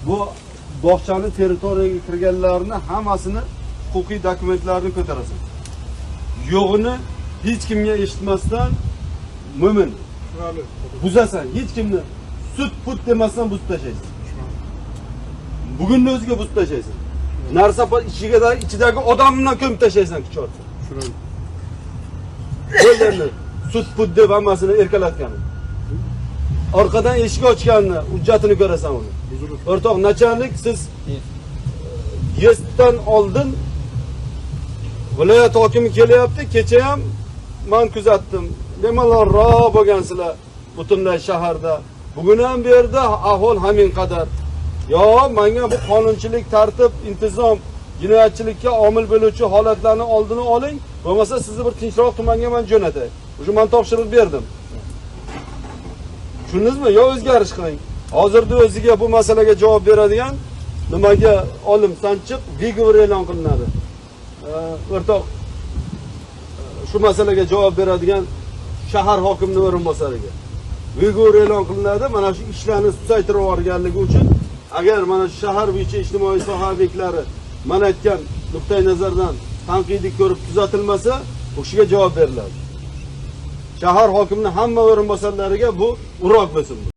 bu bog'chani territoriyaga kirganlarni hammasini huquqiy dokumentlarini ko'tarasan. Yo'g'ini hech kimga eshitmasdan mo'min buzasan, hech kimni sut put demasdan buzib tashlaysan. Bugunning o'ziga buzib tashlaysan. Narsapar ichidagi odamni ko'mib tashlaysan kuchotsa. O'zlarini sut put deb hammasini erkalatgan. Orqadan eshik ochganni, hujjatini ko'rasan uni. O'rtoq nachalnik, siz yesdan oldin viloyat hokimi kelyapti, kecha ham men kuzatdim. Bemalolroq bo'lgansizlar butunlay shaharda. Bugun ham bu yerda ahvol hamin qadar. Yo, menga bu qonunchilik, tartib, intizom, jinoyatchilikka omil bo'luvchi holatlarni oldini oling, bo'lmasa sizni bir tinchroq tumanga men jo'natay. O'sha men topshiriq berdim. Tushundingizmi? Yo o'zgarish qiling. Hozirda o'ziga bu masalaga javob beradigan nimaga olim Sanchiq Vigovor e'lon qilinadi. O'rtoq shu masalaga javob beradigan shahar hokimining o'rinbosariga Vigovor e'lon qilinadi. Mana shu ishlarni susaytirib yuborganligi uchun agar mana shu shahar bo'yicha ijtimoiy soha obyektlari men aytgan nuqtai nazardan tanqidiy ko'rib tuzatilmasa, o'shiga javob beriladi. Shahar hokimining hamma o'rinbosarlariga bu uroq bo'lsin.